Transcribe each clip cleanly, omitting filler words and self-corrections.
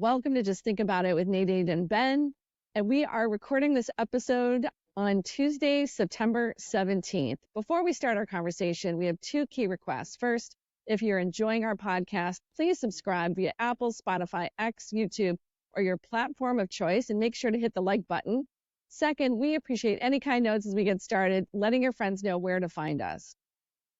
Welcome to Just Think About It with Nadine and Ben. And we are recording this episode on Tuesday, September 17th. Before we start our conversation, we have two key requests. First, if you're enjoying our podcast, please subscribe via Apple, Spotify, X, YouTube, or your platform of choice, and make sure to hit the like button. Second, we appreciate any kind notes as we get started, letting your friends know where to find us.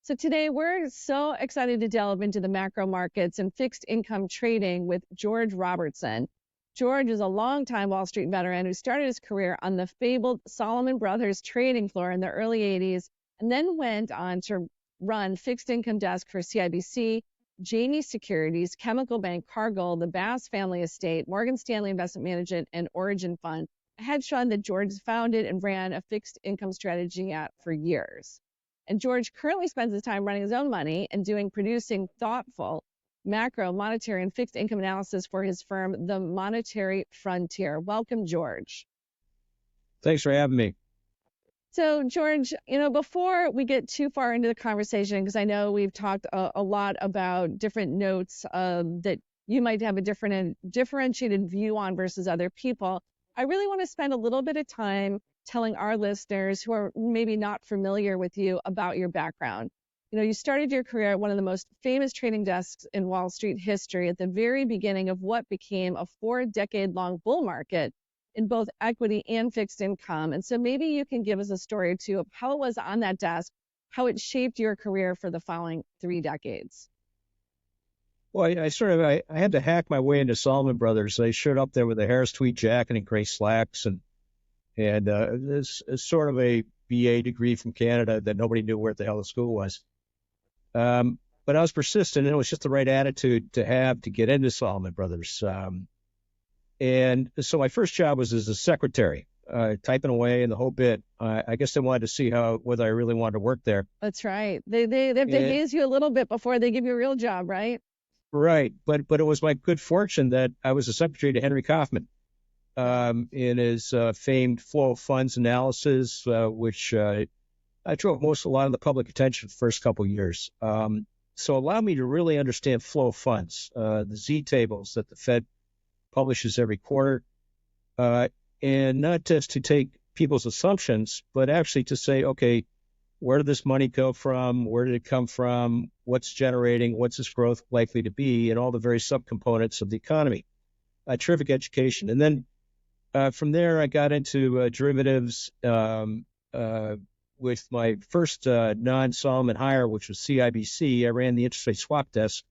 So today we're so excited to delve into the macro markets and fixed income trading with George Robertson. George is a longtime Wall Street veteran who started his career on the fabled Salomon Brothers trading floor in the early 80s and then went on to run fixed income desk for CIBC, Janney Securities, Chemical Bank, Cargill, the Bass Family Estate, Morgan Stanley Investment Management, and Origin Fund, a hedge fund that George founded and ran a fixed income strategy at for years. And George currently spends his time running his own money and producing thoughtful macro, monetary, and fixed income analysis for his firm, The Monetary Frontier. Welcome, George. Thanks for having me. So, George, before we get too far into the conversation, because I know we've talked a lot about different notes that you might have a differentiated view on versus other people, I really want to spend a little bit of time telling our listeners who are maybe not familiar with you about your background. You started your career at one of the most famous trading desks in Wall Street history at the very beginning of what became a 4-decade-long bull market in both equity and fixed income. And so maybe you can give us a story or two of how it was on that desk, how it shaped your career for the following 3 decades. Well, I had to hack my way into Salomon Brothers. I showed up there with a Harris tweed jacket and gray slacks and this is sort of a BA degree from Canada that nobody knew where the hell the school was. But I was persistent, and it was just the right attitude to have to get into Salomon Brothers. And so my first job was as a secretary, typing away and the whole bit. I guess they wanted to see whether I really wanted to work there. That's right. They have to haze you a little bit before they give you a real job, right? Right. But it was my good fortune that I was a secretary to Henry Kaufman. In his famed flow of funds analysis, which I drove a lot of the public attention the first couple of years. So allowed me to really understand flow of funds, the Z tables that the Fed publishes every quarter, and not just to take people's assumptions, but actually to say, okay, where did this money go from? Where did it come from? What's generating? What's this growth likely to be? And all the various subcomponents of the economy. Terrific education. And then from there, I got into derivatives with my first non-Salomon hire, which was CIBC. I ran the interest rate swap desk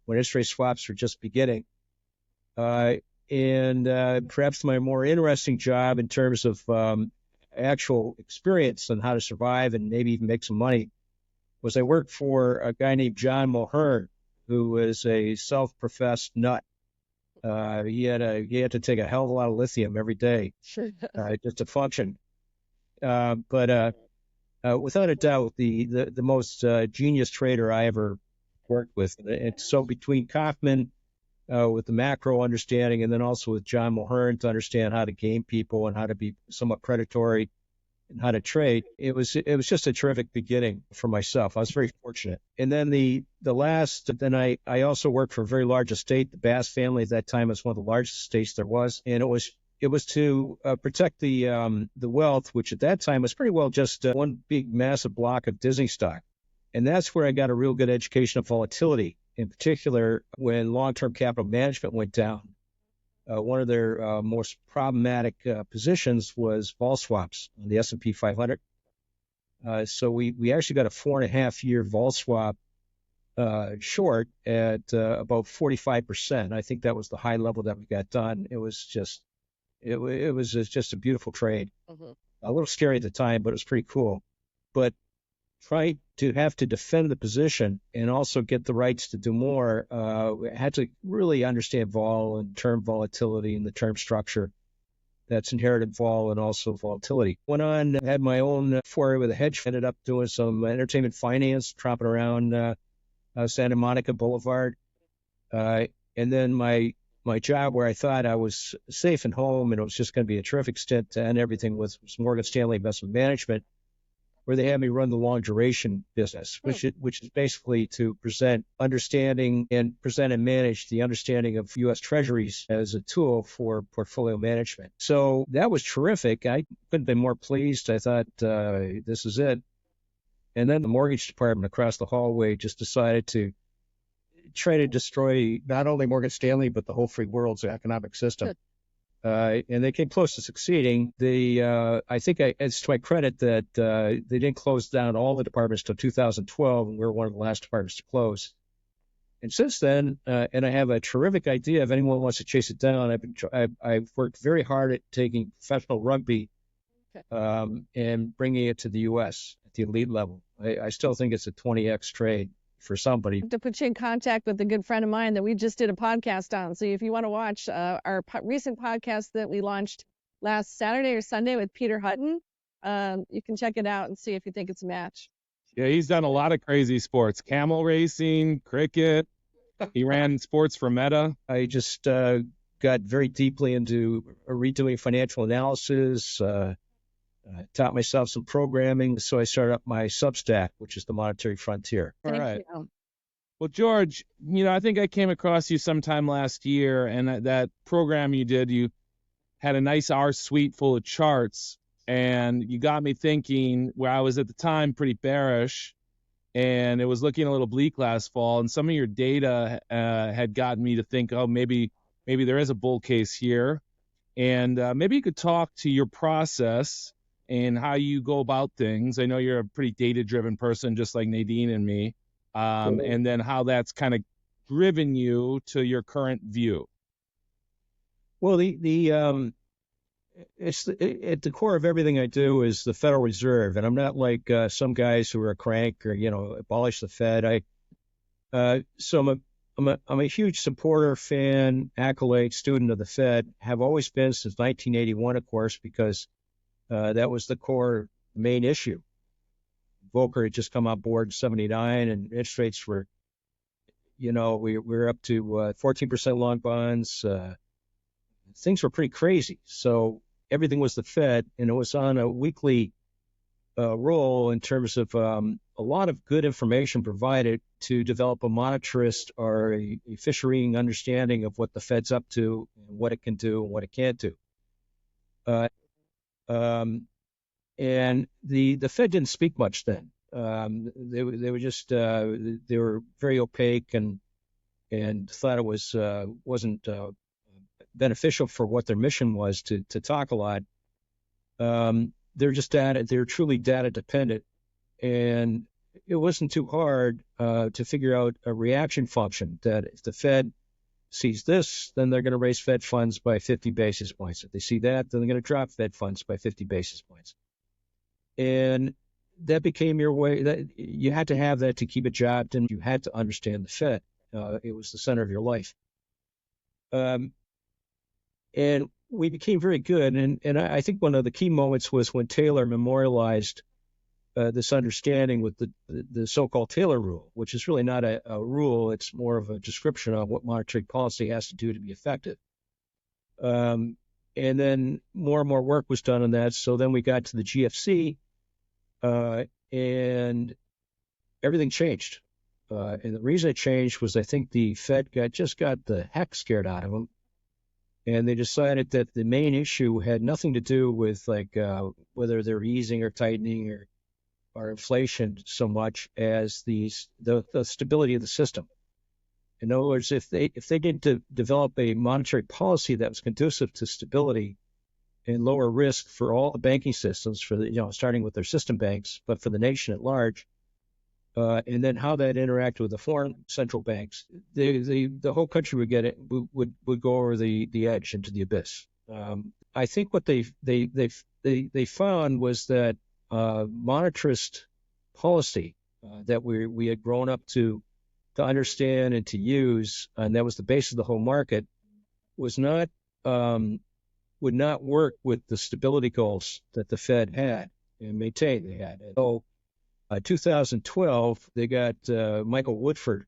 when interest rate swaps were just beginning. And perhaps my more interesting job in terms of actual experience on how to survive and maybe even make some money was I worked for a guy named John Mulhern, who was a self-professed nut. He had to take a hell of a lot of lithium every day just to function. But without a doubt, the most genius trader I ever worked with. And so between Kaufman with the macro understanding, and then also with John Mulhern to understand how to game people and how to be somewhat predatory and how to trade, it was just a terrific beginning for myself. I was very fortunate. And then I also worked for a very large estate. The Bass family at that time was one of the largest estates there was, and it was to protect the wealth, which at that time was pretty well just one big massive block of Disney stock. And that's where I got a real good education of volatility. In particular, when long-term capital management went down, one of their most problematic positions was vol swaps on the S&P 500. So we actually got a 4.5-year vol swap short at about 45%. I think that was the high level that we got done. It was just a beautiful trade. Mm-hmm. A little scary at the time, but it was pretty cool. But try to have to defend the position and also get the rights to do more. We had to really understand vol and term volatility and the term structure that's inherited vol and also volatility. Went on, had my own foray with a hedge, ended up doing some entertainment finance, tromping around Santa Monica Boulevard. And then my job where I thought I was safe and home and it was just going to be a terrific stint to end everything with was Morgan Stanley Investment Management. where they had me run the long duration business, which is basically to present and manage the understanding of U.S. Treasuries as a tool for portfolio management. So that was terrific. I couldn't have been more pleased. I thought, this is it. And then the mortgage department across the hallway just decided to try to destroy not only Morgan Stanley, but the whole free world's economic system. And they came close to succeeding. I think it's to my credit that they didn't close down all the departments till 2012, and we were one of the last departments to close. And since then, and I have a terrific idea if anyone wants to chase it down. I've worked very hard at taking professional rugby and bringing it to the U.S. at the elite level. I still think it's a 20x trade for somebody. To put you in contact with a good friend of mine that we just did a podcast on. So if you want to watch our recent podcast that we launched last Saturday or Sunday with Peter Hutton, you can check it out and see if you think it's a match. Yeah, he's done a lot of crazy sports, camel racing, cricket. He ran sports for Meta. I just got very deeply into redoing financial analysis, taught myself some programming, so I started up my Substack, which is the Monetary Frontier. All right. Well, George, I think I came across you sometime last year, and that program you did, you had a nice R suite full of charts, and you got me thinking, where I was at the time pretty bearish, and it was looking a little bleak last fall, and some of your data had gotten me to think, oh, maybe there is a bull case here, and maybe you could talk to your process and how you go about things. I know you're a pretty data-driven person, just like Nadine and me, and then how that's kind of driven you to your current view. Well, it's at the core of everything I do is the Federal Reserve, and I'm not like some guys who are a crank or abolish the Fed. So I'm a huge supporter, fan, accolade, student of the Fed. Have always been since 1981, of course, because that was the core main issue. Volcker had just come on board in 79, and interest rates were, we were up to 14% long bonds. Things were pretty crazy. So everything was the Fed, and it was on a weekly roll in terms of a lot of good information provided to develop a monetarist or a fisherying understanding of what the Fed's up to and what it can do and what it can't do. And the Fed didn't speak much then. They were just they were very opaque and thought it wasn't beneficial for what their mission was to talk a lot. They're just they're truly data dependent, and it wasn't too hard to figure out a reaction function that if the Fed sees this, then they're going to raise Fed funds by 50 basis points. If they see that, then they're going to drop Fed funds by 50 basis points. And that became your way. That you had to have that to keep a job, and you had to understand the Fed. It was the center of your life. And we became very good. And I think one of the key moments was when Taylor memorialized this understanding with the so-called Taylor rule, which is really not a rule. It's more of a description of what monetary policy has to do to be effective. And then more and more work was done on that. So then we got to the GFC, and everything changed. And the reason it changed was I think the Fed just got the heck scared out of them. And they decided that the main issue had nothing to do with whether they're easing or tightening or inflation so much as the stability of the system. In other words, if they didn't develop a monetary policy that was conducive to stability and lower risk for all the banking systems, starting with their system banks, but for the nation at large, and then how that interacted with the foreign central banks, the whole country would go over the edge into the abyss. I think what they found was that monetarist policy that we had grown up to understand and to use, and that was the basis of the whole market, would not work with the stability goals that the Fed had and maintained they had. So 2012, they got Michael Woodford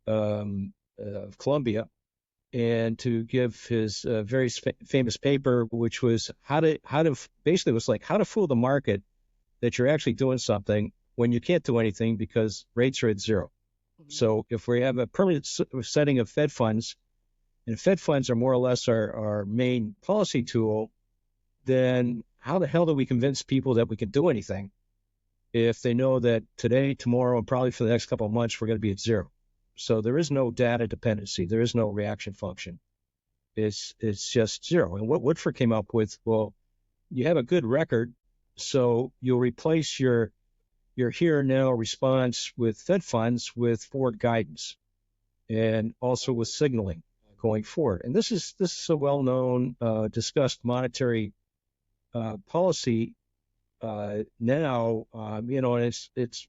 of Columbia, and to give his very famous paper, which was how to fool the market that you're actually doing something when you can't do anything because rates are at zero. So if we have a permanent setting of Fed funds, and Fed funds are more or less our main policy tool, then how the hell do we convince people that we can do anything if they know that today, tomorrow, and probably for the next couple of months, we're going to be at zero? So there is no data dependency. There is no reaction function. It's just zero. And what Woodford came up with, well, you have a good record, so you'll replace your here and now response with Fed funds with forward guidance and also with signaling going forward. And this is a well-known, discussed monetary policy now. And it's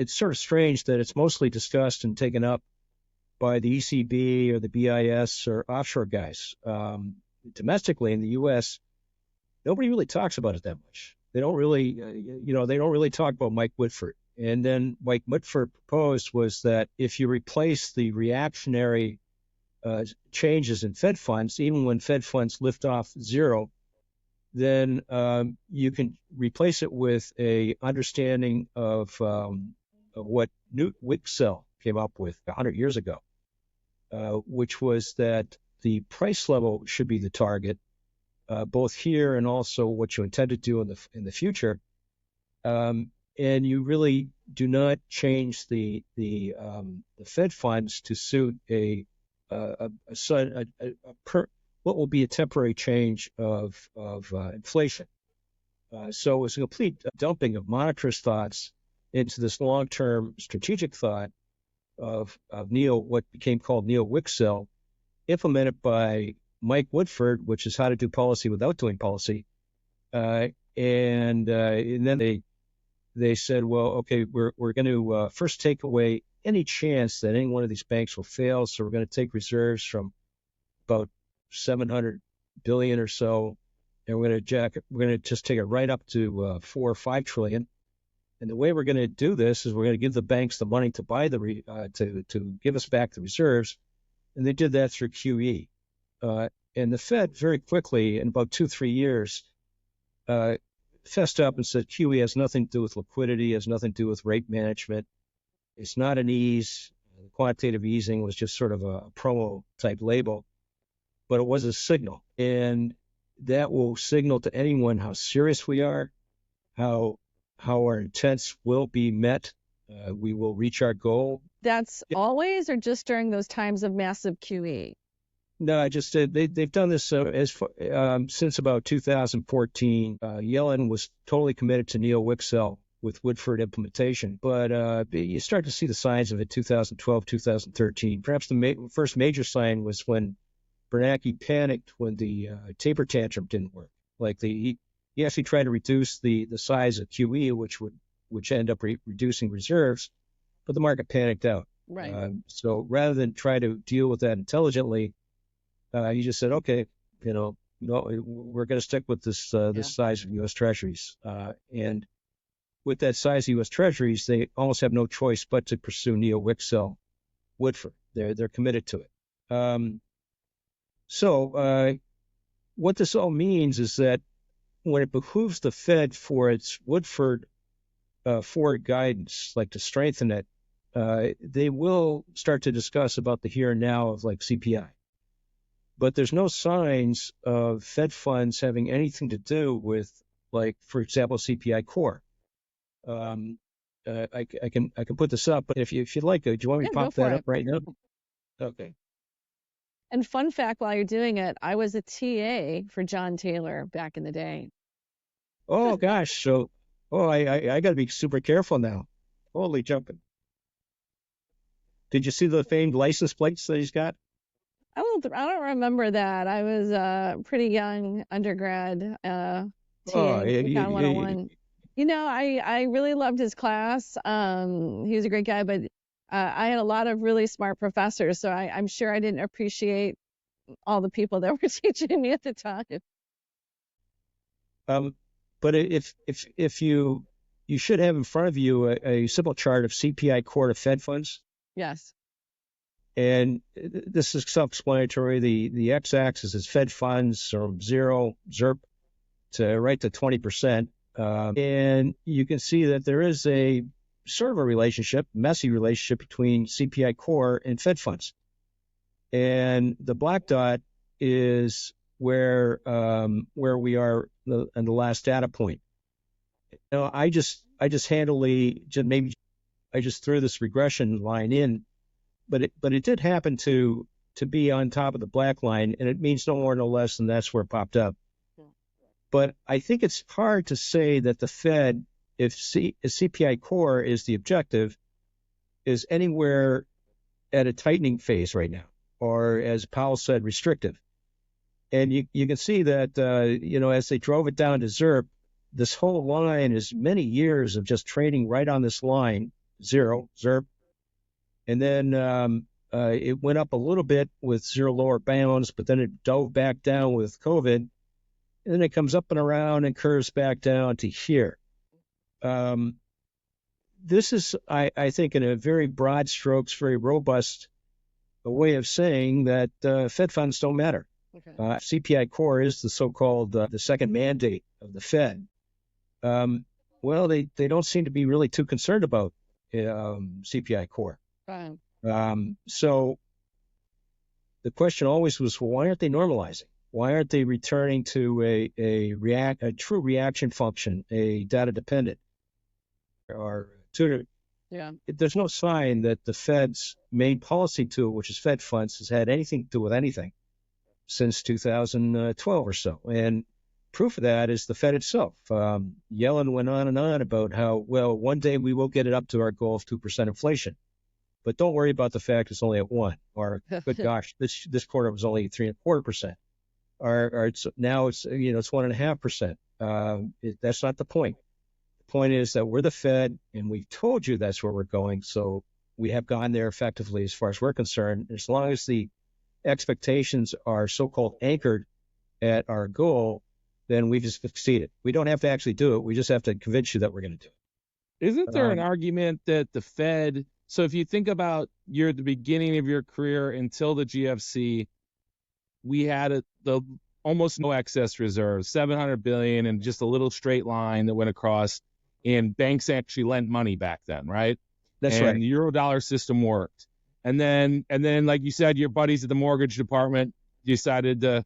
sort of strange that it's mostly discussed and taken up by the ECB or the BIS or offshore guys. Domestically in the U.S., nobody really talks about it that much. They don't really, they don't really talk about Mike Woodford. And then Mike Woodford proposed was that if you replace the reactionary changes in Fed funds, even when Fed funds lift off zero, then you can replace it with a understanding of what Newt Wicksell came up with 100 years ago, which was that the price level should be the target, both here and also what you intend to do in the future. And you really do not change the Fed funds to suit what will be a temporary change of inflation. So it's a complete dumping of monetarist thoughts into this long-term strategic thought of what became called neo-Wicksell, implemented by Mike Woodford, which is how to do policy without doing policy. And then they said, well, okay, we're going to first take away any chance that any one of these banks will fail. So we're going to take reserves from about 700 billion or so, and we're going to just take it right up to 4 or 5 trillion. And the way we're going to do this is we're going to give the banks the money to buy to give us back the reserves, and they did that through QE. And the Fed very quickly, in about 2-3 years, fessed up and said QE has nothing to do with liquidity, has nothing to do with rate management. It's not an ease. Quantitative easing was just sort of a promo type label, but it was a signal. And that will signal to anyone how serious we are, how our intents will be met. We will reach our goal. That's always, or just during those times of massive QE? No, I just said they've done this since about 2014. Yellen was totally committed to neo-Wicksell with Woodford implementation, but you start to see the signs of it 2012, 2013. Perhaps the first major sign was when Bernanke panicked when the taper tantrum didn't work. Like he actually tried to reduce the size of QE, which ended up reducing reserves, but the market panicked out. Right. So rather than try to deal with that intelligently, he just said, okay, no, we're going to stick with this size of U.S. Treasuries. And with that size of U.S. Treasuries, they almost have no choice but to pursue neo-Wicksell Woodford. They're committed to it. So what this all means is that when it behooves the Fed for its Woodford forward guidance, like to strengthen it, they will start to discuss about the here and now of like CPI. But there's no signs of Fed funds having anything to do with, like, for example, CPI core. I can put this up, but if you'd like, do you want me to pop that up right now? Okay. And fun fact, while you're doing it, I was a TA for John Taylor back in the day. Oh gosh, so I got to be super careful now. Holy jumping! Did you see the famed license plates that he's got? I don't remember that. I was a pretty young undergrad TA. Econ 101. I really loved his class. He was a great guy, but I had a lot of really smart professors, so I'm sure I didn't appreciate all the people that were teaching me at the time. But if you should have in front of you a simple chart of CPI core to Fed funds. Yes. And this is self-explanatory. The x-axis is Fed funds from zero, ZERP, to right to 20%. And you can see that there is a sort of a relationship, messy relationship between CPI core and Fed funds. And the black dot is where we are in the last data point. I just handily maybe I just threw this regression line in, but it did happen to be on top of the black line, and it means no more no less than that's where it popped up. Yeah. But I think it's hard to say that the Fed, if CPI core is the objective, is anywhere at a tightening phase right now, or as Powell said, restrictive. And you can see that as they drove it down to ZIRP, this whole line is many years of just trading right on this line, zero, ZIRP. And then it went up a little bit with zero lower bounds, but then it dove back down with COVID. And then it comes up and around and curves back down to here. This is, I think, in a very broad strokes, very robust way of saying that Fed funds don't matter. Okay. CPI core is the so-called the second mandate of the Fed. Well, they don't seem to be really too concerned about CPI core. Right. So the question always was, well, why aren't they normalizing? Why aren't they returning to a true reaction function, a data dependent, or yeah? There's no sign that the Fed's main policy tool, which is Fed funds, has had anything to do with anything since 2012 or so. And proof of that is the Fed itself. Yellen went on and on about how, well, one day we will get it up to our goal of 2% inflation. But don't worry about the fact it's only at 1%. Or, good gosh, this quarter was only 3.25%. Or now it's 1.5%. That's not the point. The point is that we're the Fed, and we've told you that's where we're going. So we have gone there effectively as far as we're concerned. As long as the expectations are so-called anchored at our goal, then we've just succeeded. We don't have to actually do it. We just have to convince you that we're going to do it. Isn't there an argument that the Fed, so if you think about the beginning of your career until the GFC, we had the almost no excess reserves, $700 billion, and just a little straight line that went across, and banks actually lent money back then, right? That's right. And the Eurodollar system worked. And then, like you said, your buddies at the mortgage department decided to,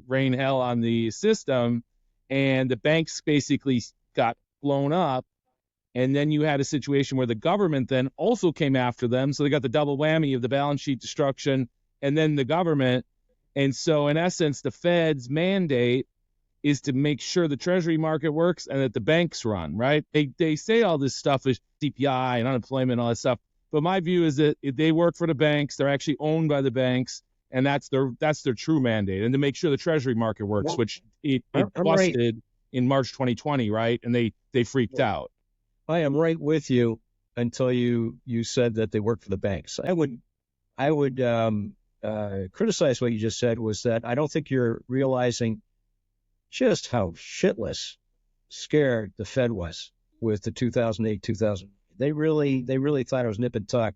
rain hell on the system, and the banks basically got blown up. And then you had a situation where the government then also came after them. So they got the double whammy of the balance sheet destruction and then the government. And so in essence, the Fed's mandate is to make sure the treasury market works and that the banks run, right? They say all this stuff is CPI and unemployment and all that stuff. But my view is that if they work for the banks, they're actually owned by the banks, and that's their true mandate. And to make sure the treasury market works, well, which it busted right in March 2020, right? And they freaked out. I am right with you until you said that they work for the banks. I would criticize what you just said, was that I don't think you're realizing just how shitless scared the Fed was with the 2008-2000. They really thought it was nip and tuck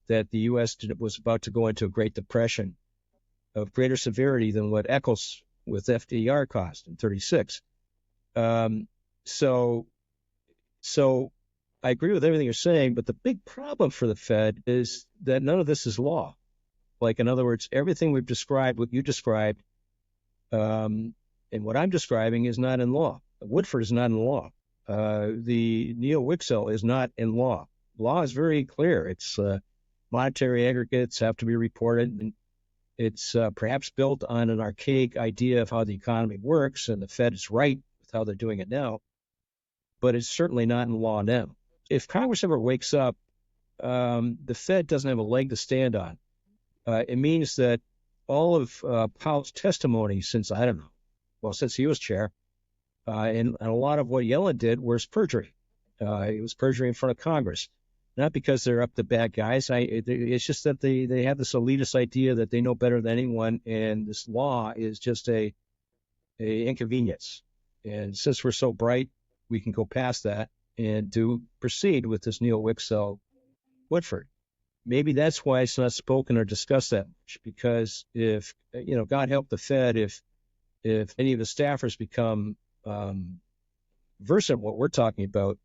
that the U.S. was about to go into a Great Depression of greater severity than what Eccles with FDR caused in 36. So I agree with everything you're saying, but the big problem for the Fed is that none of this is law. Like, in other words, everything we've described, what you described, and what I'm describing is not in law. Woodford is not in law. The Neo-Wicksell is not in law. Law is very clear. It's monetary aggregates have to be reported, and it's perhaps built on an archaic idea of how the economy works, and the Fed is right with how they're doing it now, but it's certainly not in law now. If Congress ever wakes up, the Fed doesn't have a leg to stand on. It means that all of Powell's testimony since he was chair, and a lot of what Yellen did was perjury. It was perjury in front of Congress, not because they're up to bad guys. It's just that they have this elitist idea that they know better than anyone, and this law is just a inconvenience. And since we're so bright, we can go past that and proceed with this Neo-Wicksell Woodford. Maybe that's why it's not spoken or discussed that much, because if, God help the Fed, if any of the staffers become versus what we're talking about,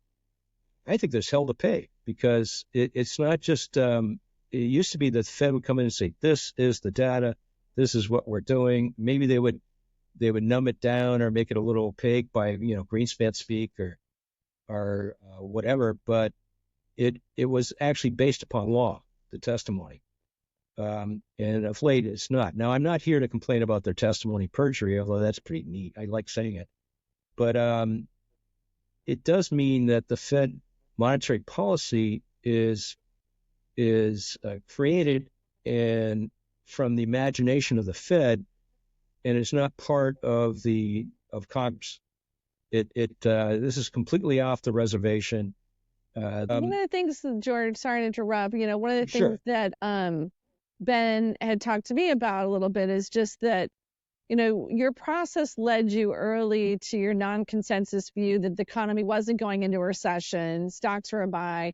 I think there's hell to pay, because it's not just, it used to be that the Fed would come in and say, this is the data, this is what we're doing. Maybe they would numb it down or make it a little opaque by, Greenspan speak or whatever, but it was actually based upon law, the testimony. And of late, it's not. Now, I'm not here to complain about their testimony perjury, although that's pretty neat. I like saying it. But it does mean that the Fed monetary policy is created and from the imagination of the Fed, and it's not part of Congress. This is completely off the reservation. One of the things, George, sorry to interrupt, one of the Sure. things that Ben had talked to me about a little bit is just that, your process led you early to your non-consensus view that the economy wasn't going into a recession, stocks were a buy.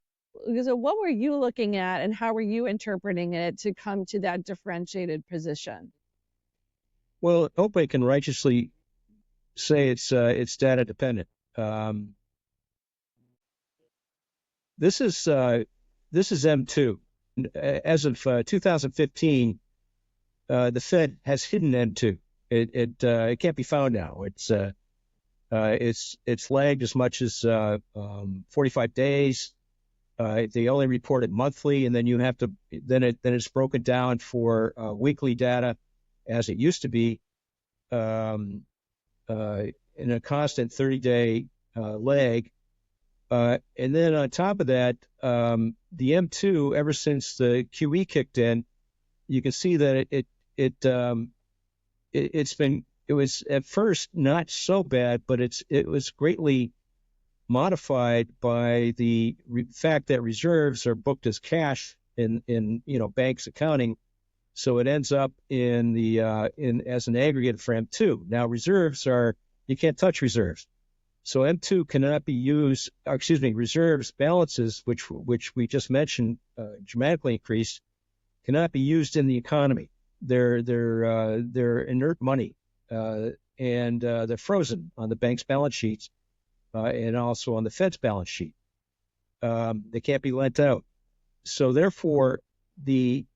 So what were you looking at and how were you interpreting it to come to that differentiated position? Well, I hope I can righteously say it's data dependent. This is M2. As of 2015, the Fed has hidden M2. It can't be found now. It's lagged as much as 45 days. They only report it monthly, and then then it's broken down for weekly data, as it used to be, in a constant 30-day lag. And then on top of that, the M2, ever since the QE kicked in, you can see that it was at first not so bad, but it was greatly modified by the fact that reserves are booked as cash in banks accounting, so it ends up as an aggregate for M2. Now you can't touch reserves. So M2 cannot be used, reserves balances, which we just mentioned, dramatically increased, cannot be used in the economy. They're inert money, and they're frozen on the bank's balance sheets, and also on the Fed's balance sheet. They can't be lent out. So therefore, the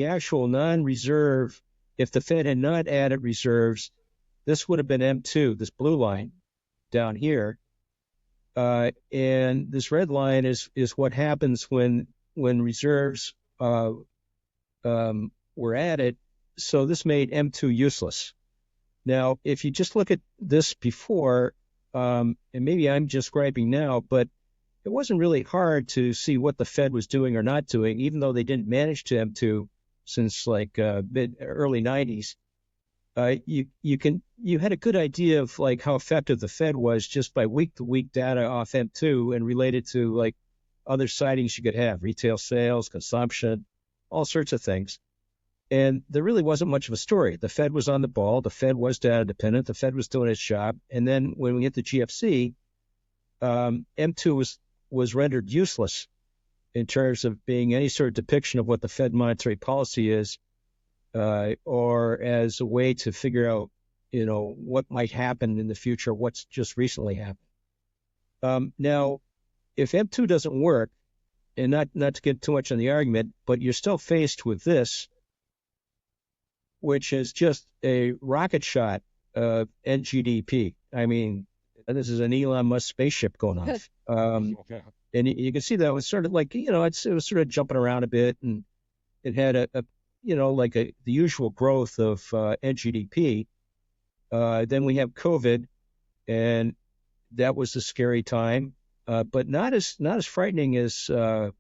actual non-reserve, if the Fed had not added reserves, this would have been M2, this blue line down here, and this red line is what happens when reserves were added. So this made M2 useless. Now, if you just look at this before, and maybe I'm just griping now, but it wasn't really hard to see what the Fed was doing or not doing, even though they didn't manage to M2 since like early 90s. You had a good idea of like how effective the Fed was just by week-to-week data off M2 and related to like other sightings you could have, retail sales, consumption, all sorts of things. And there really wasn't much of a story. The Fed was on the ball. The Fed was data dependent. The Fed was doing its job. And then when we hit the GFC, M2 was rendered useless in terms of being any sort of depiction of what the Fed monetary policy is, or as a way to figure out, what might happen in the future, what's just recently happened. Now, if M2 doesn't work, and not to get too much on the argument, but you're still faced with this, which is just a rocket shot of NGDP. I mean, this is an Elon Musk spaceship going off. Okay. And you can see that it was sort of like, it was sort of jumping around a bit, and it had the usual growth of NGDP. Then we have COVID, and that was a scary time, but not as frightening as it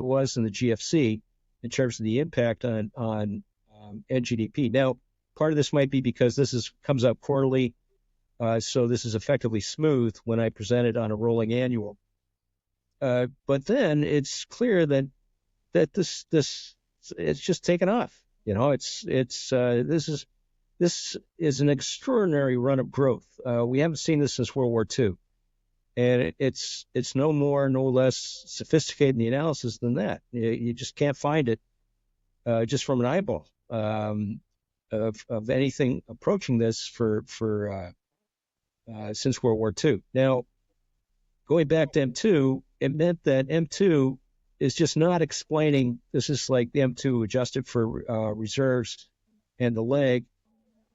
was in the GFC in terms of the impact on NGDP. Now, part of this might be because this comes out quarterly, so this is effectively smooth when I present it on a rolling annual. But then it's clear that this it's just taken off. This is an extraordinary run of growth. We haven't seen this since World War II, and it's no more, no less sophisticated in the analysis than that. You just can't find it just from an eyeball of anything approaching this for since World War II. Now, going back to M2, it meant that M2 is just not explaining, this is like the M2 adjusted for reserves and the leg,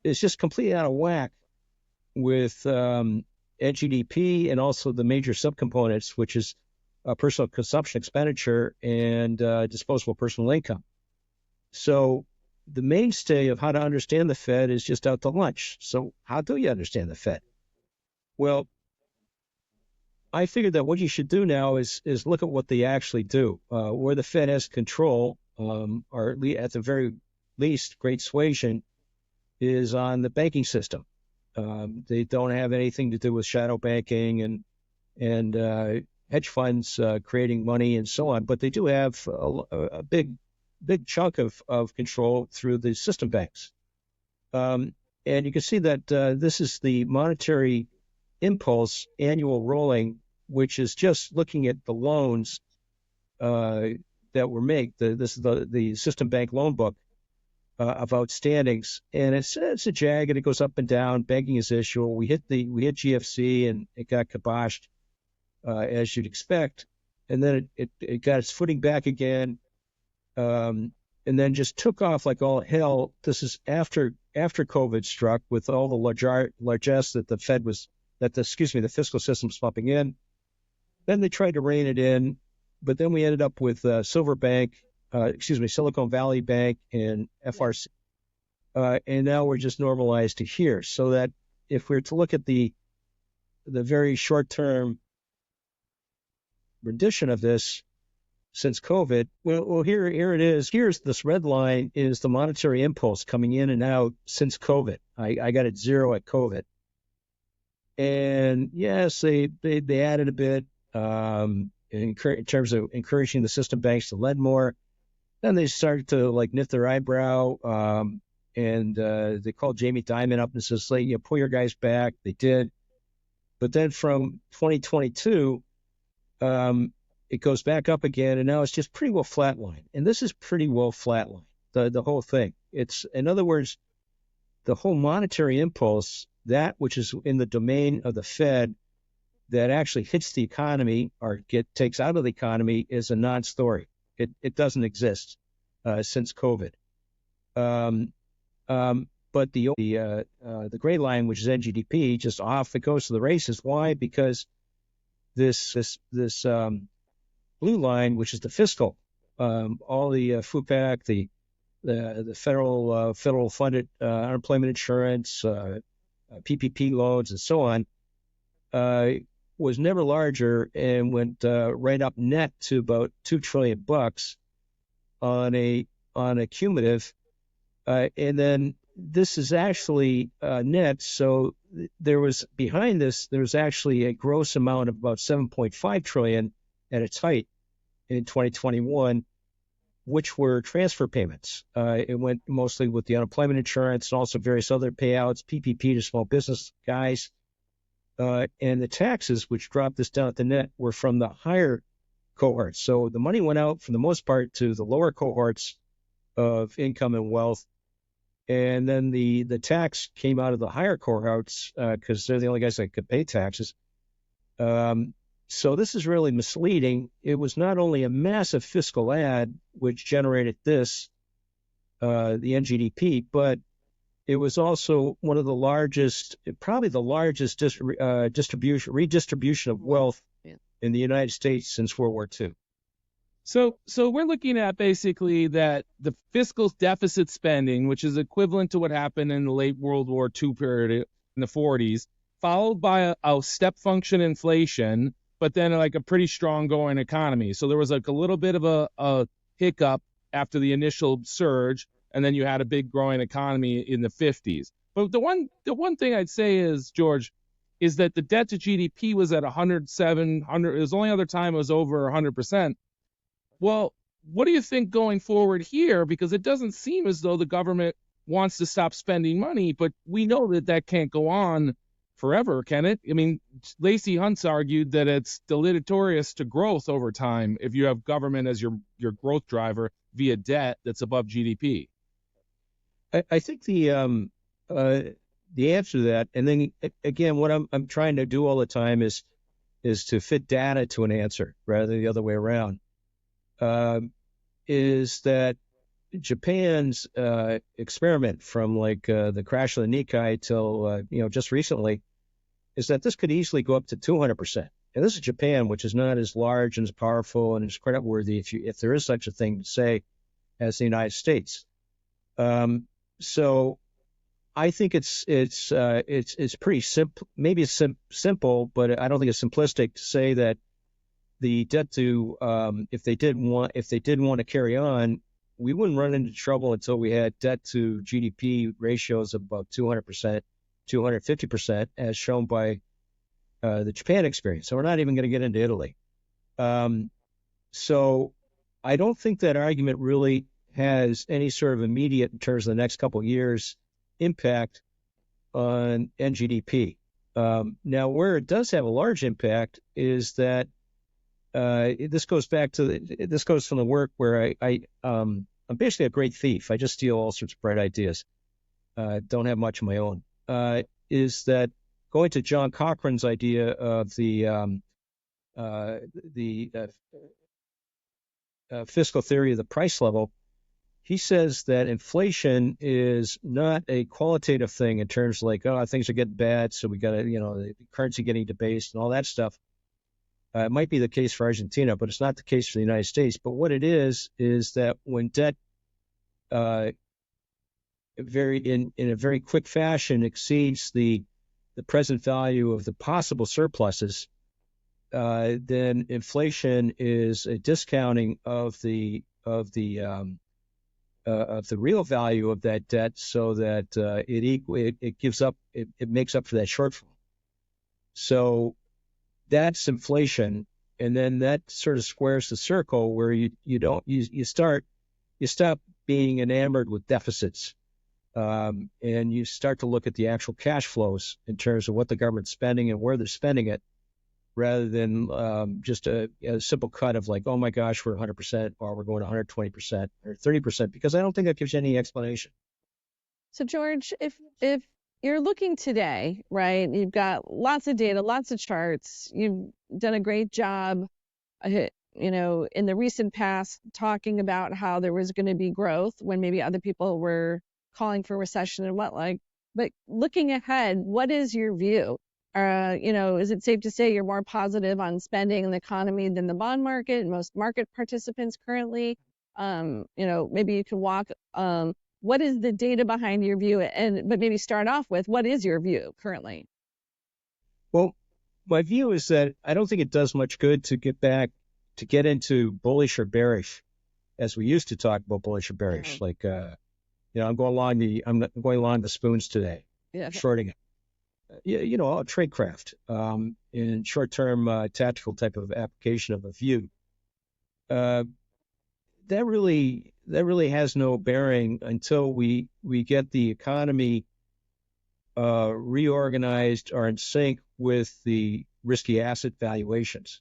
is just completely out of whack with NGDP and also the major subcomponents, which is personal consumption expenditure and disposable personal income. So the mainstay of how to understand the Fed is just out to lunch. So how do you understand the Fed? Well, I figured that what you should do now is look at what they actually do. Where the Fed has control, or at the very least, great suasion, is on the banking system. They don't have anything to do with shadow banking and hedge funds creating money and so on, but they do have a big chunk of control through the system banks. And you can see that this is the monetary impulse annual rolling, which is just looking at the loans that were made. This is the system bank loan book of outstandings, and it's a jag, and it goes up and down. Banking as usual. We hit GFC, and it got kiboshed as you'd expect, and then it got its footing back again, and then just took off like all hell. This is after COVID struck, with all the largesse that the fiscal system was pumping in. Then they tried to rein it in, but then we ended up with Silicon Valley Bank and FRC, and now we're just normalized to here. So that if we're to look at the very short-term rendition of this since COVID, well, here it is. Here's this red line is the monetary impulse coming in and out since COVID. I got it 0 at COVID, and yes, they added a bit. In terms of encouraging the system banks to lend more. Then they started to like knit their eyebrow, and they called Jamie Dimon up and says, like, pull your guys back. They did. But then from 2022, it goes back up again, and now it's just pretty well flatlined. And this is pretty well flatlined, the whole thing. It's, in other words, the whole monetary impulse, that which is in the domain of the Fed, that actually hits the economy or takes out of the economy, is a non-story. It doesn't exist since COVID. But the gray line, which is NGDP, just off it goes to the races. Why? Because this blue line, which is the fiscal, all the FUPAC, the federal funded unemployment insurance, PPP loans, and so on, was never larger and went right up net to about $2 trillion on a cumulative, and then this is actually net. So there was actually a gross amount of about 7.5 trillion at its height in 2021, which were transfer payments. It went mostly with the unemployment insurance and also various other payouts, PPP to small business guys. And the taxes, which dropped this down at the net, were from the higher cohorts. So the money went out, for the most part, to the lower cohorts of income and wealth. And then the tax came out of the higher cohorts because they're the only guys that could pay taxes. So this is really misleading. It was not only a massive fiscal ad, which generated this, the NGDP, but it was also one of the largest, probably the largest redistribution of wealth in the United States since World War II. So we're looking at basically that the fiscal deficit spending, which is equivalent to what happened in the late World War II period in the 40s, followed by a step function inflation, but then like a pretty strong going economy. So there was like a little bit of a hiccup after the initial surge, and then you had a big growing economy in the 50s. But the one thing I'd say is, George, is that the debt to GDP was at 107, it was the only other time it was over 100%. Well, what do you think going forward here? Because it doesn't seem as though the government wants to stop spending money, but we know that can't go on forever, can it? I mean, Lacey Hunt's argued that it's deleterious to growth over time if you have government as your growth driver via debt that's above GDP. I think the the answer to that, and then again, what I'm trying to do all the time is to fit data to an answer rather than the other way around. Is that Japan's experiment from like the crash of the Nikkei till just recently, is that this could easily go up to 200%. And this is Japan, which is not as large and as powerful and as creditworthy, if there is such a thing to say, as the United States. So I think it's pretty simple. Maybe it's simple, but I don't think it's simplistic to say that the debt to if they didn't want to carry on, we wouldn't run into trouble until we had debt to GDP ratios of about 200%, 250%, as shown by the Japan experience. So we're not even going to get into Italy. So I don't think that argument really has any sort of immediate, in terms of the next couple of years, impact on NGDP. Now, where it does have a large impact is that this goes from the work where I'm basically a great thief. I just steal all sorts of bright ideas. Don't have much of my own. Is that going to John Cochran's idea of the fiscal theory of the price level? He says that inflation is not a qualitative thing in terms of like, oh, things are getting bad, so we got to, the currency getting debased and all that stuff. It might be the case for Argentina, but it's not the case for the United States. But what it is that when debt in a very quick fashion exceeds the present value of the possible surpluses, then inflation is a discounting of the real value of that debt, so that it makes up for that shortfall. So that's inflation, and then that sort of squares the circle where you stop being enamored with deficits, and you start to look at the actual cash flows in terms of what the government's spending and where they're spending it, rather than just a simple cut of like, oh my gosh, we're 100% or we're going to 120% or 30%, because I don't think that gives you any explanation. So George, if you're looking today, right, you've got lots of data, lots of charts, you've done a great job, in the recent past talking about how there was going to be growth when maybe other people were calling for recession and whatnot. But looking ahead, what is your view? Is it safe to say you're more positive on spending and the economy than the bond market and most market participants currently? Maybe you can walk. What is the data behind your view? But maybe start off with, what is your view currently? Well, my view is that I don't think it does much good to get into bullish or bearish, as we used to talk about bullish or bearish. Mm-hmm. Like, I'm going along the spoons today, shorting it. Tradecraft, in short-term tactical type of application of a view. That really has no bearing until we get the economy reorganized or in sync with the risky asset valuations.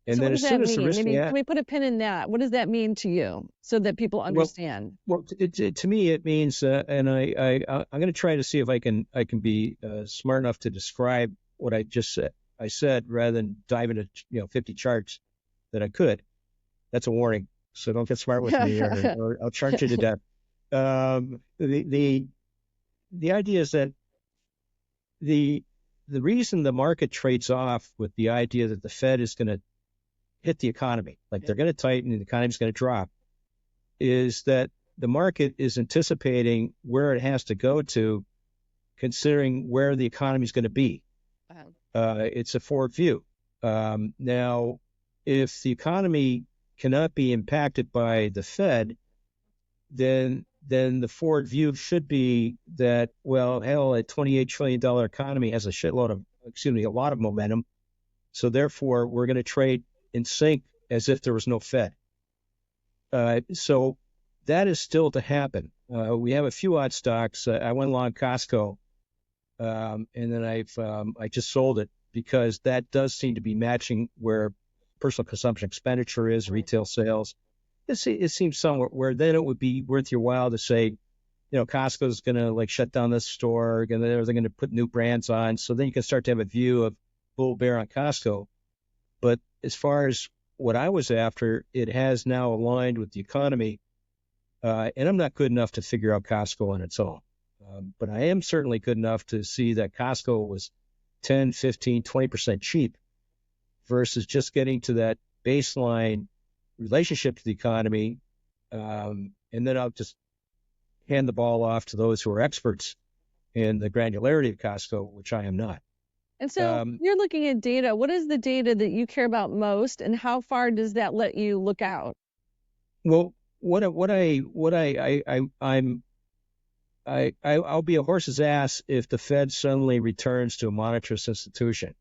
And so then what does that mean? Can we put a pin in that? What does that mean to you, so that people understand? Well, to me it means, and I'm going to try to see if I can be smart enough to describe what I just said. I said, rather than dive into 50 charts that I could. That's a warning. So don't get smart with me, or I'll charge you to death. The idea is that the reason the market trades off with the idea that the Fed is going to hit the economy, like they're going to tighten and the economy's going to drop, is that the market is anticipating where it has to go to, considering where the economy is going to be. It's a forward view. Now, if the economy cannot be impacted by the Fed, then the forward view should be that, well, hell, a $28 trillion economy has a lot of momentum. So therefore, we're going to trade in sync as if there was no Fed. So that is still to happen. We have a few odd stocks. I went long Costco, and then I just sold it, because that does seem to be matching where personal consumption expenditure is, retail sales. It seems somewhere where then it would be worth your while to say, Costco's going to like shut down this store, they're going to put new brands on. So then you can start to have a view of bull bear on Costco. But as far as what I was after, it has now aligned with the economy. And I'm not good enough to figure out Costco on its own. But I am certainly good enough to see that Costco was 10, 15, 20% cheap versus just getting to that baseline relationship to the economy. And then I'll just hand the ball off to those who are experts in the granularity of Costco, which I am not. And so you're looking at data. What is the data that you care about most, and how far does that let you look out? Well, I'll be a horse's ass if the Fed suddenly returns to a monetarist institution.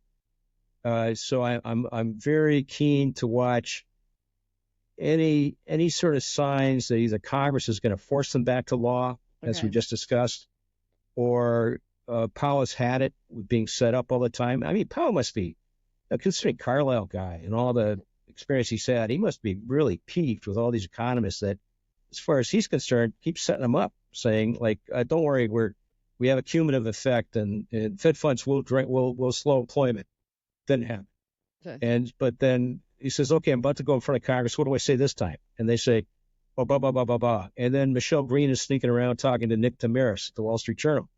So I'm very keen to watch any sort of signs that either Congress is going to force them back to law, as we just discussed, or Powell has had it with being set up all the time. I mean, Powell must be, considering Carlisle guy and all the experience he's had, he must be really peeved with all these economists that, as far as he's concerned, keep setting them up, saying like, don't worry, we have a cumulative effect, and Fed funds will slow employment. Didn't happen. Okay. But then he says, okay, I'm about to go in front of Congress. What do I say this time? And they say, oh, blah, blah, blah, blah, blah. And then Michelle Green is sneaking around talking to Nick Tamaris at the Wall Street Journal.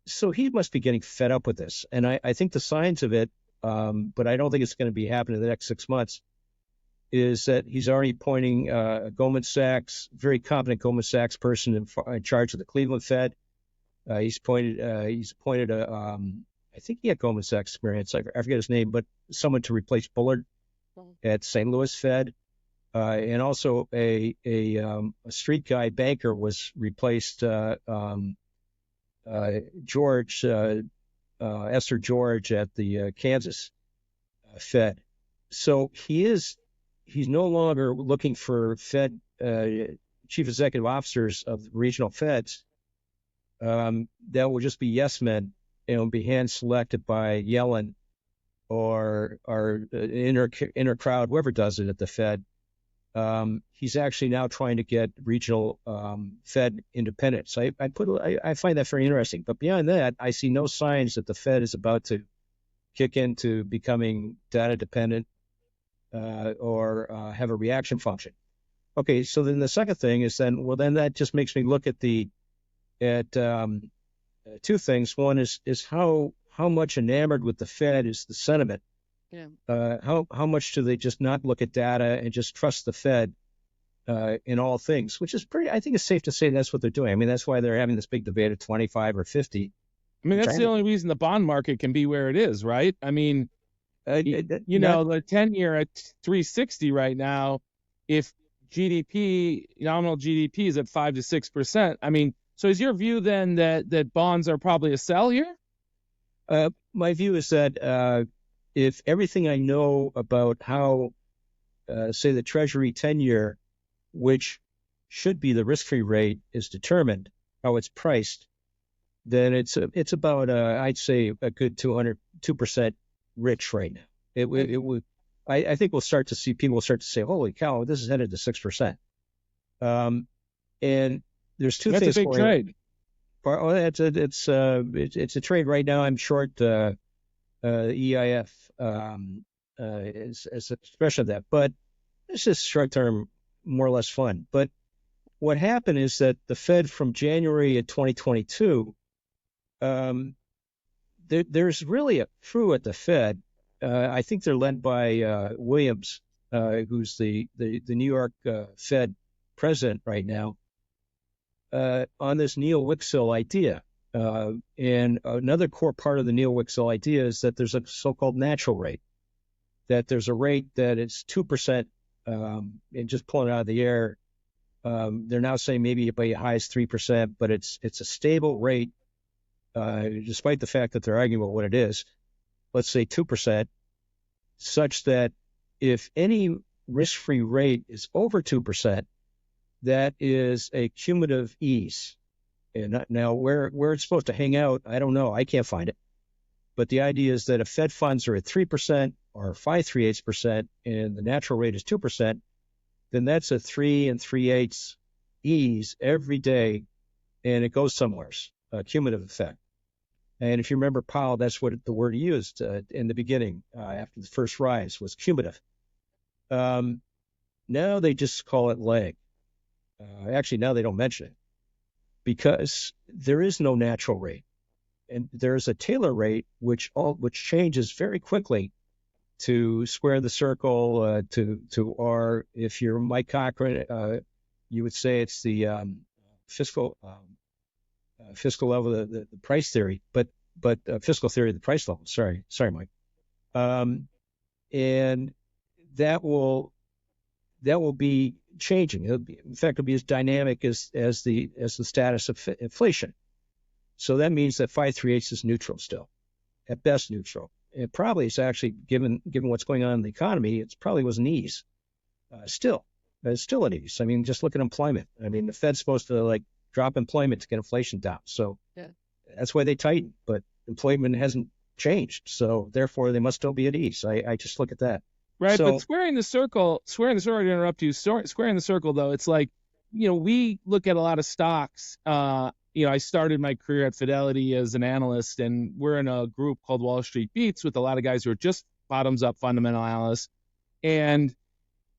So he must be getting fed up with this. And I think the signs of it, but I don't think it's going to be happening in the next 6 months, is that he's already appointing a Goldman Sachs, very competent Goldman Sachs person in charge of the Cleveland Fed. He's appointed I think he had Goldman Sachs experience. I forget his name, but someone to replace Bullard at St. Louis Fed. And also a street guy banker was replaced, George, Esther George at the Kansas Fed. So he's no longer looking for Fed chief executive officers of regional Feds that will just be yes men and be hand selected by Yellen or inner crowd, whoever does it at the Fed. He's actually now trying to get regional Fed independence. I find that very interesting. But beyond that, I see no signs that the Fed is about to kick into becoming data dependent or have a reaction function. Okay, so then the second thing is then that just makes me look at two things. One is how much enamored with the Fed is the sentiment. Yeah. How much do they just not look at data and just trust the Fed in all things, which is I think it's safe to say that's what they're doing. I mean, that's why they're having this big debate at 25 or 50. I mean, that's the only reason the bond market can be where it is, right? I mean, the 10-year at 360 right now, if nominal GDP is at 5 to 6%, I mean, so is your view then that bonds are probably a sell here? My view is that if everything I know about how, say, the Treasury 10-year, which should be the risk-free rate, is determined, how it's priced, then it's about I'd say a good 2% rich right now. I think we'll start to see people start to say, holy cow, this is headed to 6%. And there's two things. That's a big trade. It's a trade right now. I'm short EIF as an expression of that, but it's just short-term, more or less fun. But what happened is that the Fed from January of 2022, there's really a crew at the Fed. I think they're led by Williams, who's the New York Fed president right now, on this Neil-Wicksell idea. And another core part of the Neil-Wicksell idea is that there's a so-called natural rate, that there's a rate that is 2%, and just pulling it out of the air. They're now saying maybe it be as high as 3%, but it's a stable rate, despite the fact that they're arguing about what it is. Let's say 2%, such that if any risk-free rate is over 2%, that is a cumulative ease. And now where it's supposed to hang out, I don't know. I can't find it. But the idea is that if Fed funds are at 3% or 5.38%, and the natural rate is 2%, then that's a 3 3/8 ease every day, and it goes somewhere, a cumulative effect. And if you remember Powell, that's what the word he used in the beginning after the first rise was cumulative. Now they just call it lag. Actually, now they don't mention it because there is no natural rate. And there's a Taylor rate, which changes very quickly to square the circle, to R. If you're Mike Cochran, you would say it's the fiscal level, the price theory, but fiscal theory of the price level. Sorry, Mike. And that will be changing. In fact, it'll be as dynamic as the status of inflation. So that means that 5/3 is neutral still, at best neutral. It probably is actually, given what's going on in the economy, it probably was an ease. Still, it's still an ease. I mean, just look at employment. I mean, the Fed's supposed to drop employment to get inflation down. So that's why they tighten. But employment hasn't changed. So therefore, they must still be at ease. I just look at that. Right, so, but squaring the circle, to interrupt you, squaring the circle, though, it's like, we look at a lot of stocks. I started my career at Fidelity as an analyst, and we're in a group called Wall Street Beats with a lot of guys who are just bottoms-up fundamental analysts. And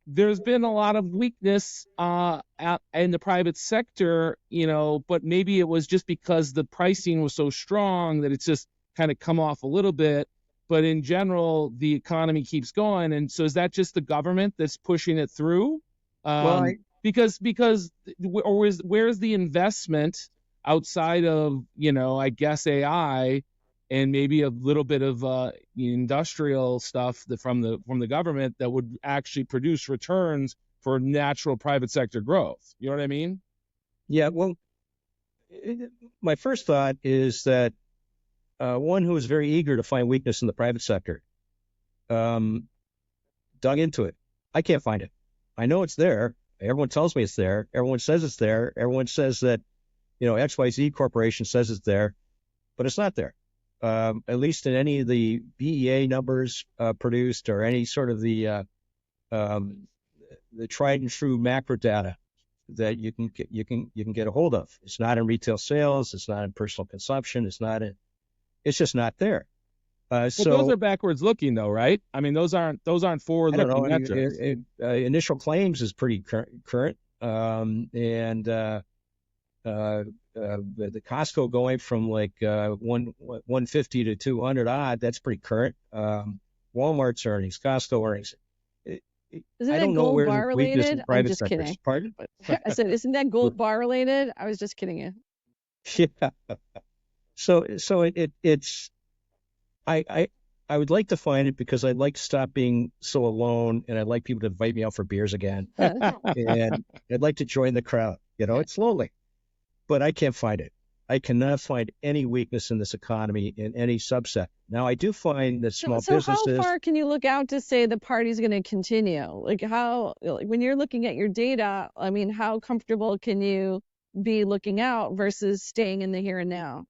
there's been a lot of weakness in the private sector, but maybe it was just because the pricing was so strong that it's just kind of come off a little bit. But in general, the economy keeps going. And so is that just the government that's pushing it through? Because where's the investment outside of, I guess AI and maybe a little bit of industrial stuff from the government that would actually produce returns for natural private sector growth? You know what I mean? Yeah, well, my first thought is that one who is very eager to find weakness in the private sector dug into it. I can't find it. I know it's there. Everyone tells me it's there. Everyone says it's there. Everyone says that, XYZ Corporation says it's there, but it's not there. At least in any of the BEA numbers produced or any sort of the tried and true macro data that you can get a hold of. It's not in retail sales. It's not in personal consumption. It's just not there. So those are backwards looking, though, right? I mean, those aren't forward looking metrics. Initial claims is pretty current, and the Costco going from 150 to 200 odd, that's pretty current. Walmart's earnings, Costco earnings. Isn't that gold bar related? I'm just kidding. Pardon? I said, isn't that gold bar related? I was just kidding you. Yeah. So it's I would like to find it because I'd like to stop being so alone, and I'd like people to invite me out for beers again, and I'd like to join the crowd. It's lonely, but I can't find it. I cannot find any weakness in this economy in any subset. Now, I do find that small businesses. So how far can you look out to say the party's going to continue? When you're looking at your data, I mean, how comfortable can you be looking out versus staying in the here and now?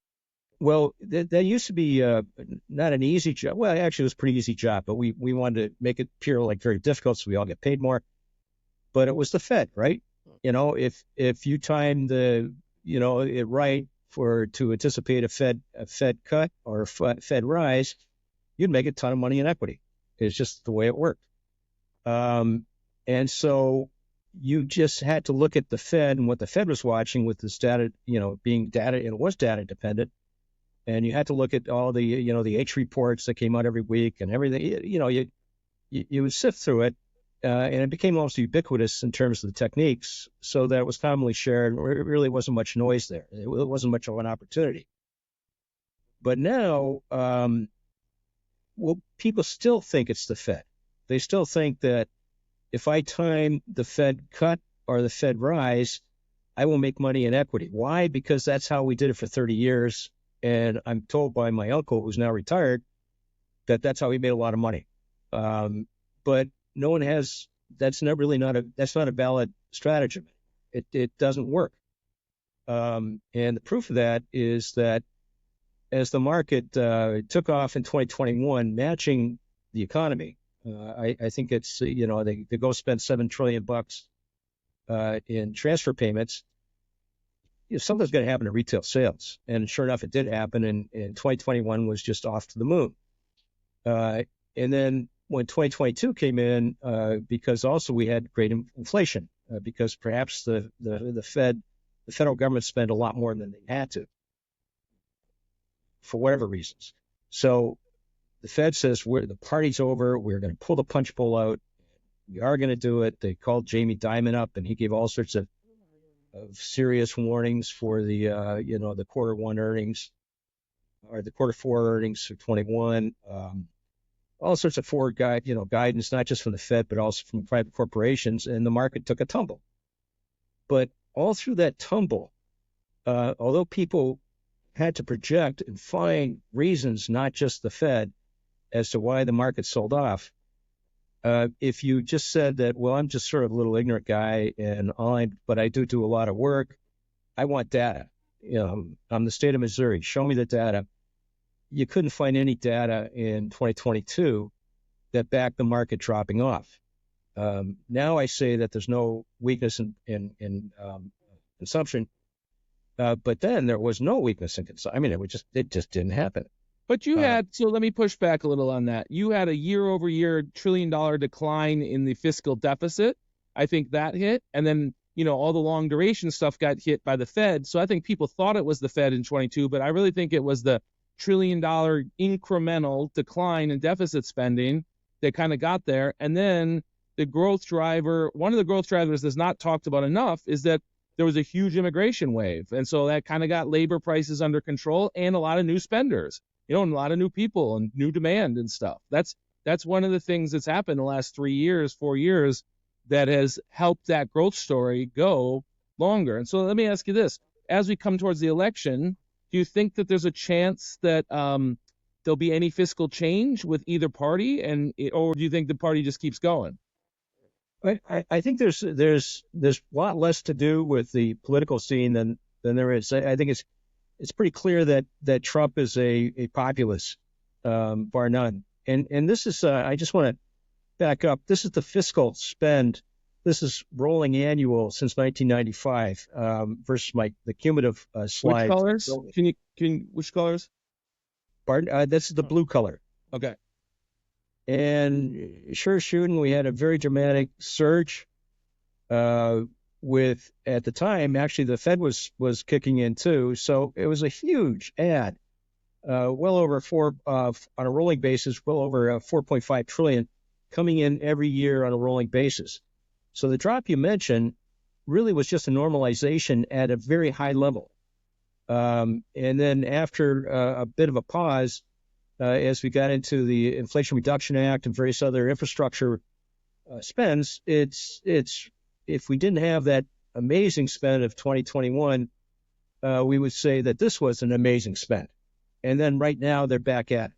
Well, that used to be not an easy job. Well, actually, it was a pretty easy job, but we wanted to make it appear very difficult so we all get paid more. But it was the Fed, right? If you timed it right to anticipate a Fed cut or a Fed rise, you'd make a ton of money in equity. It's just the way it worked. And so you just had to look at the Fed and what the Fed was watching with this data, being data, and it was data dependent. And you had to look at all the, the H reports that came out every week and everything. You would sift through it, and it became almost ubiquitous in terms of the techniques, so that it was commonly shared. It really wasn't much noise there. It wasn't much of an opportunity. But now, people still think it's the Fed. They still think that if I time the Fed cut or the Fed rise, I will make money in equity. Why? Because that's how we did it for 30 years. And I'm told by my uncle, who's now retired, that that's how he made a lot of money. But no one has. That's not a valid strategy. It doesn't work. And the proof of that is that as the market took off in 2021, matching the economy, I think it's they go spend $7 trillion in transfer payments, something's going to happen to retail sales. And sure enough, it did happen. And 2021 was just off to the moon. And then when 2022 came in, because also we had great inflation, because perhaps the federal government spent a lot more than they had to for whatever reasons. So the Fed says, the party's over. We're going to pull the punch bowl out. We are going to do it. They called Jamie Dimon up, and he gave all sorts of serious warnings for the quarter one earnings or the quarter four earnings for 21. All sorts of forward guidance, not just from the Fed, but also from private corporations, and the market took a tumble. But all through that tumble, although people had to project and find reasons, not just the Fed, as to why the market sold off, if you just said that, well, I'm just sort of a little ignorant guy, but I do a lot of work. I want data. I'm the state of Missouri. Show me the data. You couldn't find any data in 2022 that backed the market dropping off. Now I say that there's no weakness in consumption, but then there was no weakness in consumption. I mean, it just didn't happen. But you so let me push back a little on that. You had a year-over-year $1 trillion decline in the fiscal deficit. I think that hit. And then, all the long duration stuff got hit by the Fed. So I think people thought it was the Fed in 22, but I really think it was the $1 trillion incremental decline in deficit spending that kind of got there. And then the growth driver, one of the growth drivers that's not talked about enough, is that there was a huge immigration wave. And so that kind of got labor prices under control and a lot of new spenders, and a lot of new people and new demand and stuff. That's one of the things that's happened in the last 4 years that has helped that growth story go longer. And so let me ask you this. As we come towards the election, do you think that there's a chance that there'll be any fiscal change with either party, or do you think the party just keeps going? I think there's a lot less to do with the political scene than there is. I think it's pretty clear that Trump is a populist, bar none. And this is I just want to back up. This is the fiscal spend. This is rolling annual since 1995 versus the cumulative slide. Which colors? Which colors? Pardon? This is the blue color. Okay. And sure shooting, we had a very dramatic surge with, at the time, actually the Fed was kicking in too. So it was a huge ad, well over on a rolling basis, well over 4.5 trillion coming in every year on a rolling basis. So the drop you mentioned really was just a normalization at a very high level. And then after a bit of a pause, as we got into the Inflation Reduction Act and various other infrastructure spends, if we didn't have that amazing spend of 2021, we would say that this was an amazing spend. And then right now they're back at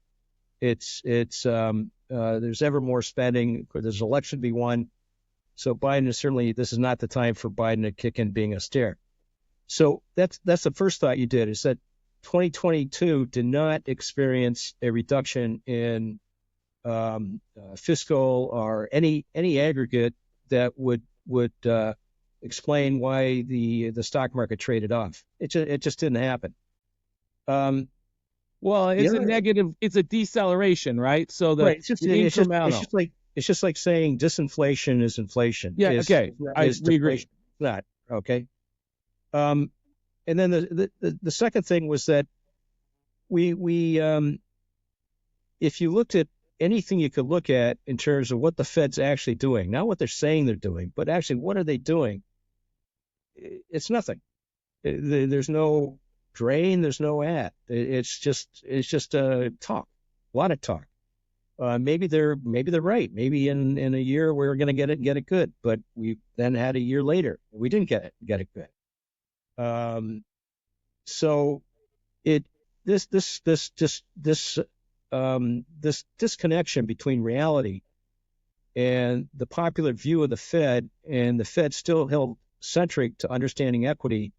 it. There's ever more spending. There's an election to be won. So Biden this is not the time for Biden to kick in being austere. So that's the first thought you did, is that 2022 did not experience a reduction in fiscal or any aggregate that would explain why the stock market traded off. It just didn't happen. Well, it's a negative. It's a deceleration, right? So right. It's just like saying disinflation is inflation. Yeah. Okay. We agree. Not okay. And then the second thing was that we if you looked at anything you could look at in terms of what the Fed's actually doing, not what they're saying they're doing, but actually what are they doing? It's nothing. There's no drain. There's no ad. It's just talk, a lot of talk. Maybe they're right. Maybe in a year we're going to get it good, but we then had a year later we didn't get it good. So this disconnection between reality and the popular view of the Fed, and the Fed still held centric to understanding equity,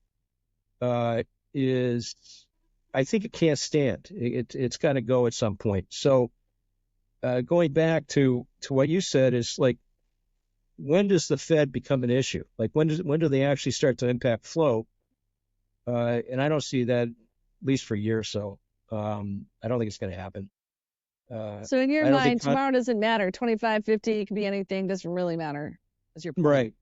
is, I think it can't stand. It's got to go at some point. So going back to what you said is like, when does the Fed become an issue? Like when do they actually start to impact flow? And I don't see that, at least for a year or so. I don't think it's going to happen. So in your I don't think mind, tomorrow doesn't matter. 25, 50, it could be anything. Doesn't really matter. Is your point? right.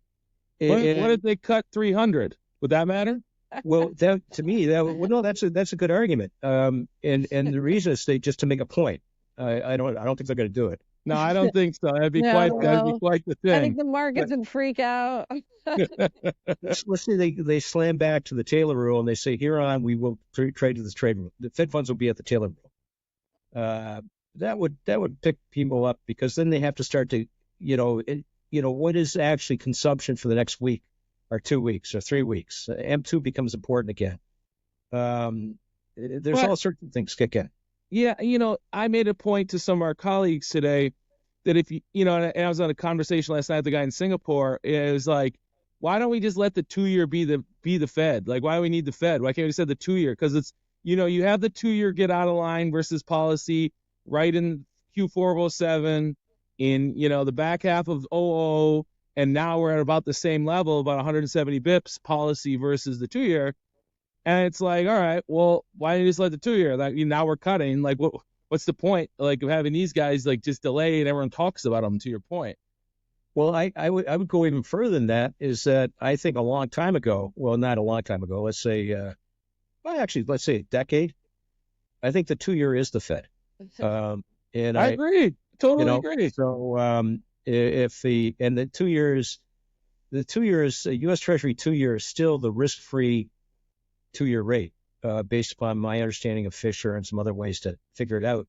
What if they cut 300? Would that matter? Well, that to me, no, that's a good argument. And the reason is just to make a point. I don't think they're going to do it. No, I don't think so. That'd be No, quite well, the I think thing. the markets would freak out. Let's say they slam back to the Taylor rule and they say, here on we will trade to this trade rule. The Fed funds will be at the Taylor rule. That would pick people up, because then they have to start to, what is actually consumption for the next week or 2 weeks or 3 weeks. M2 becomes important again. There's all sorts of things kick in. Yeah, I made a point to some of our colleagues today that if and I was on a conversation last night with the guy in Singapore. It was like, why don't we just let the 2-year be the Fed? Like, why do we need the Fed? Why can't we set the 2-year? Because it's, you have the 2-year get out of line versus policy right in Q4 of 07, in, the back half of 00, and now we're at about the same level, about 170 bips policy versus the 2-year. And it's like, all right, well, why didn't you just let the 2-year? Like, now we're cutting. Like, what's the point? Like, of having these guys like just delay and everyone talks about them? To your point. Well, I would go even further than that. Is that I think a long time ago, well, not a long time ago. Let's say, let's say a decade. I think the 2-year is the Fed. And I agree, totally agree. So if the 2 years, U.S. Treasury 2-year is still the risk-free 2-year rate, based upon my understanding of Fisher and some other ways to figure it out.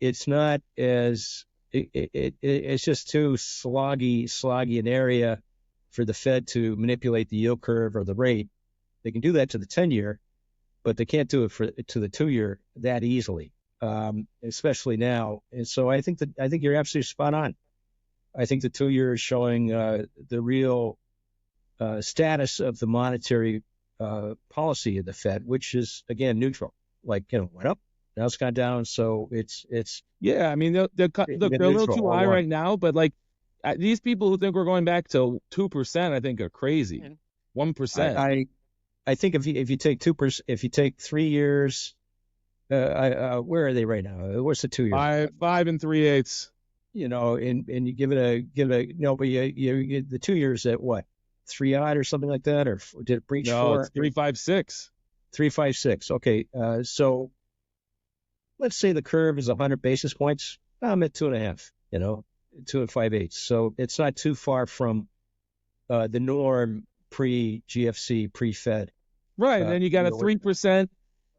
It's not as it's just too sloggy an area for the Fed to manipulate the yield curve or the rate. They can do that to the 10-year, but they can't do it to the 2-year that easily, especially now. And so I think you're absolutely spot on. I think the 2-year is showing the real status of the monetary policy of the Fed, which is again neutral. Like, went up, now it's gone down. So it's yeah. I mean, they're a little too high right now, but like these people who think we're going back to 2%, I think are crazy. 1%. I think if you take 2%, if you take 3 years, where are they right now? What's the 2-year? 5 3/8. And you give it no, but you the 2 years at what? 3-odd or something like that, or did it breach 4? No, it's 3.56. 3.56. Okay, so let's say the curve is 100 basis points. I'm at 2.5. 2 5/8. So it's not too far from the norm pre-GFC, pre-Fed. Right, and then you got a 3%. I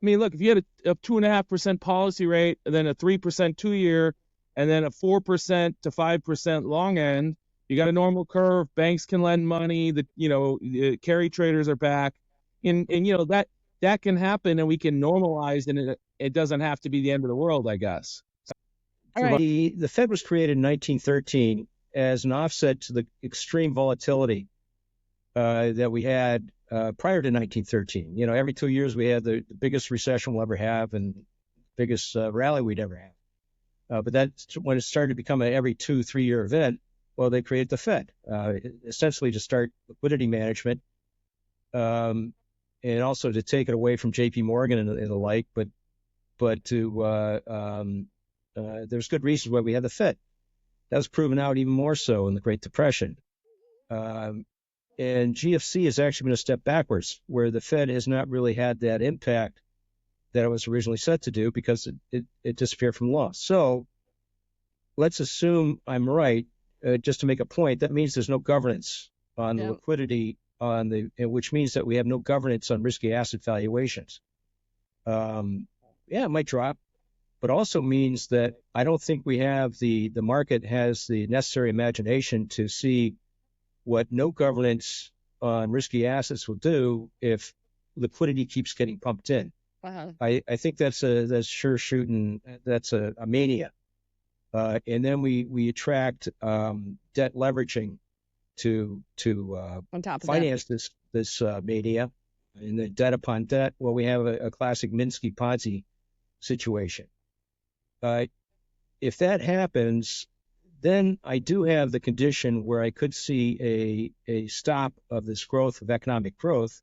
mean, look, if you had a 2.5% policy rate, and then a 3% 2-year, and then a 4% to 5% long end, you got a normal curve. Banks can lend money. The carry traders are back, and that can happen, and we can normalize, and it doesn't have to be the end of the world, I guess. All right. The Fed was created in 1913 as an offset to the extreme volatility that we had prior to 1913. Every 2 years we had the biggest recession we'll ever have and biggest rally we'd ever have. But that's when it started to become an every 2-3 year event. Well, they created the Fed, essentially to start liquidity management, and also to take it away from J.P. Morgan and the like. But there's good reasons why we had the Fed. That was proven out even more so in the Great Depression. And GFC is actually going to step backwards, where the Fed has not really had that impact that it was originally set to do, because it disappeared from law. So let's assume I'm right. Just to make a point, that means there's no governance on the liquidity, which means that we have no governance on risky asset valuations. It might drop, but also means that I don't think we have the market has the necessary imagination to see what no governance on risky assets will do if liquidity keeps getting pumped in. Uh-huh. I think that's sure shooting. That's a mania. And then we attract debt leveraging to on top of finance this mania, and the debt upon debt. Well, we have a classic Minsky Ponzi situation. If that happens, Then I do have the condition where I could see a stop of this growth of economic growth,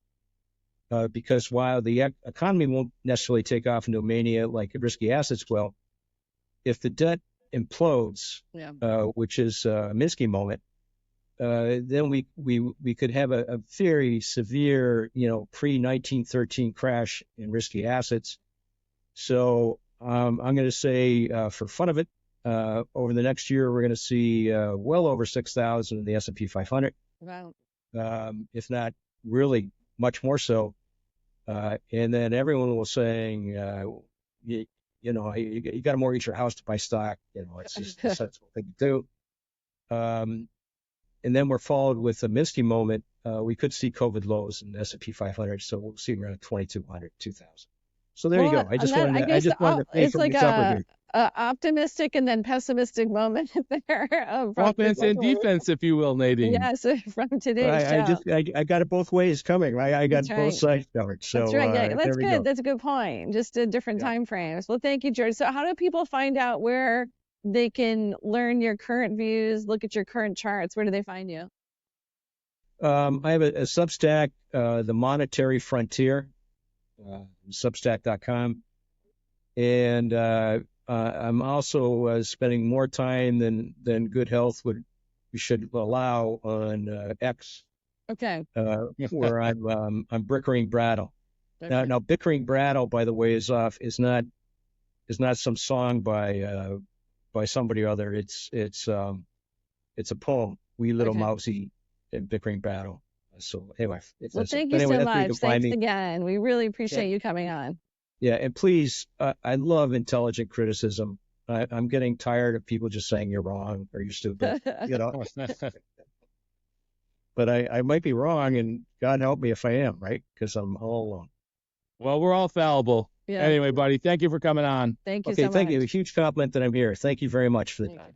because while the economy won't necessarily take off into a mania like risky assets will, if the debt implodes, which is a Minsky moment, then we could have a very severe, pre-1913 crash in risky assets. So I'm going to say, for fun of it, over the next year, we're going to see well over 6,000 in the S&P 500. Wow. If not really much more so. And then everyone will saying, you got to mortgage your house to buy stock. It's just a sensible thing to do. And then we're followed with a Minsky moment. We could see COVID lows in the S&P 500, so we'll see around 2,200, 2,000. So there you go. I just wanted to it's like a optimistic and then pessimistic moment there. Offense and defense, if you will, Nadine. Yes, from today's show. I got it both ways coming, right? I got both sides covered. So that's right. Yeah, that's good. Go. That's a good point. Just different time frames. Well, thank you, George. So how do people find out where they can learn your current views, look at your current charts? Where do they find you? I have a Substack, The Monetary Frontier, Substack.com. And I'm also spending more time than good health we should allow on X. Okay. Where I'm bickering Brattle. Okay. Now bickering Brattle, by the way, is not some song by somebody or other. It's a poem. Wee little mousy and bickering Brattle. So anyway. Thank you so much. Thanks again. We really appreciate you coming on. Yeah, and please, I love intelligent criticism. I'm getting tired of people just saying you're wrong or you're stupid, But I might be wrong, and God help me if I am, right? Because I'm all alone. Well, we're all fallible. Yeah. Anyway, buddy, thank you for coming on. Thank you so much. Thank you. A huge compliment that I'm here. Thank you very much for the time.